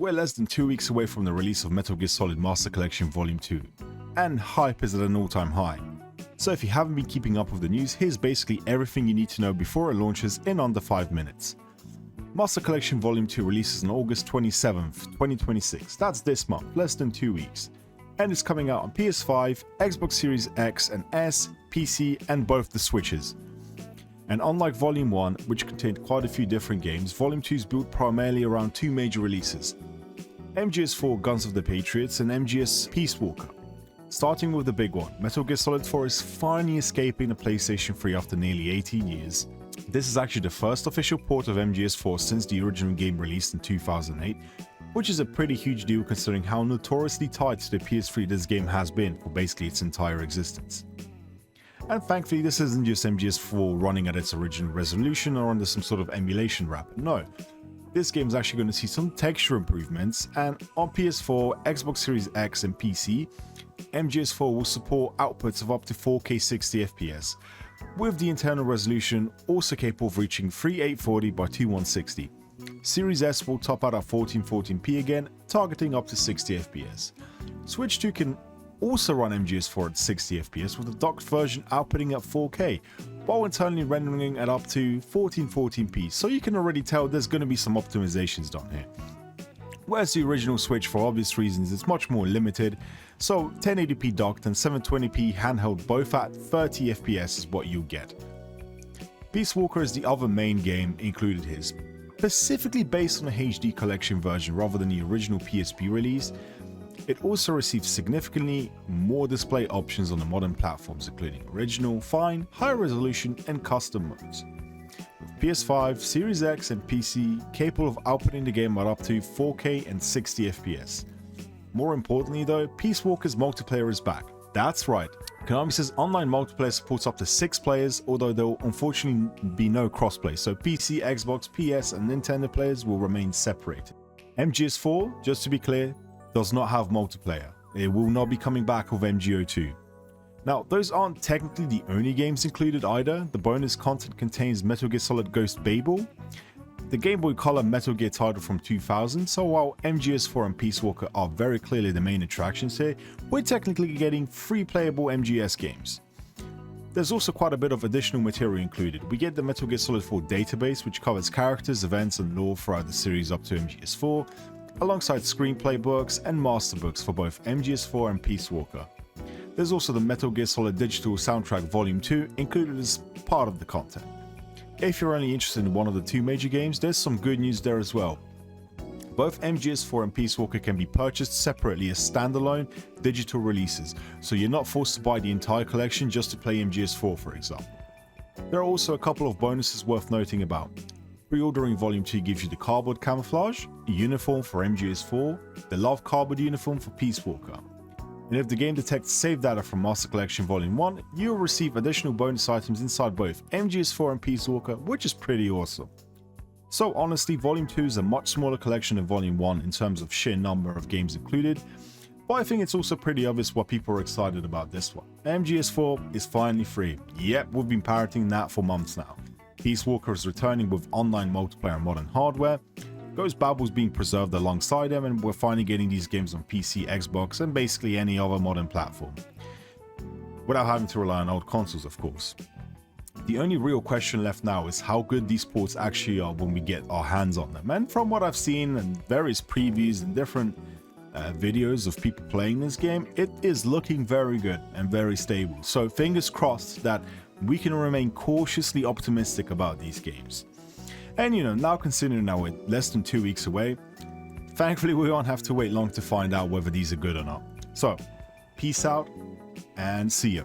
We're less than 2 weeks away from the release of Metal Gear Solid Master Collection Volume 2, and hype is at an all-time high. So if you haven't been keeping up with the news, here's basically everything you need to know before it launches in under 5 minutes. Master Collection Volume 2 releases on August 27th, 2026, that's this month, less than 2 weeks. And it's coming out on PS5, Xbox Series X and S, PC and both the Switches. And unlike Volume 1, which contained quite a few different games, Volume 2 is built primarily around two major releases: MGS 4 Guns of the Patriots and MGS Peace Walker. Starting with the big one, Metal Gear Solid 4 is finally escaping the PlayStation 3 after nearly 18 years. This is actually the first official port of MGS 4 since the original game released in 2008, which is a pretty huge deal considering how notoriously tied to the PS3 this game has been for basically its entire existence. And thankfully this isn't just MGS 4 running at its original resolution or under some sort of emulation wrap, no. This game is actually going to see some texture improvements, and on PS4, Xbox Series X and PC, MGS4 will support outputs of up to 4K 60fps, with the internal resolution also capable of reaching 3840 by 2160. Series S will top out at 1440p again, targeting up to 60fps. Switch 2 can also run MGS4 at 60fps with the docked version outputting at 4K, while internally rendering at up to 1440p, so you can already tell there's going to be some optimizations done here. Whereas the original Switch, for obvious reasons, is much more limited, so 1080p docked and 720p handheld both at 30fps is what you'll get. Peace Walker is the other main game included here, specifically based on a HD collection version rather than the original PSP release. It also receives significantly more display options on the modern platforms, including original, fine, high resolution and custom modes. With PS5, Series X and PC capable of outputting the game at up to 4K and 60fps. More importantly though, Peace Walker's multiplayer is back. That's right, Konami says online multiplayer supports up to 6 players, although there will unfortunately be no crossplay, so PC, Xbox, PS and Nintendo players will remain separated. MGS4, just to be clear, does not have multiplayer. It will not be coming back with MGO2. Now, those aren't technically the only games included either. The bonus content contains Metal Gear Solid Ghost Babel, the Game Boy Color Metal Gear title from 2000, so while MGS4 and Peace Walker are very clearly the main attractions here, we're technically getting 3 playable MGS games. There's also quite a bit of additional material included. We get the Metal Gear Solid 4 database, which covers characters, events and lore throughout the series up to MGS4, alongside screenplay books and master books for both MGS4 and Peace Walker. There's also the Metal Gear Solid Digital Soundtrack Volume 2 included as part of the content. If you're only interested in one of the two major games, there's some good news there as well. Both MGS4 and Peace Walker can be purchased separately as standalone digital releases, so you're not forced to buy the entire collection just to play MGS4, for example. There are also a couple of bonuses worth noting about. Pre-ordering Volume 2 gives you the cardboard camouflage, a uniform for MGS4, the Love cardboard uniform for Peace Walker. And if the game detects save data from Master Collection Volume 1, you'll receive additional bonus items inside both MGS4 and Peace Walker, which is pretty awesome. So honestly, Volume 2 is a much smaller collection than Volume 1 in terms of sheer number of games included, but I think it's also pretty obvious why people are excited about this one. MGS4 is finally free. Yep, we've been parroting that for months now. Peace Walker is returning with online multiplayer and modern hardware. Ghost Babel is being preserved alongside them, and we're finally getting these games on PC, Xbox, and basically any other modern platform. Without having to rely on old consoles, of course. The only real question left now is how good these ports actually are when we get our hands on them. And from what I've seen and various previews and different videos of people playing this game, it is looking very good and very stable. So fingers crossed that we can remain cautiously optimistic about these games. And now considering now we're less than 2 weeks away, thankfully we won't have to wait long to find out whether these are good or not. So, peace out and see ya.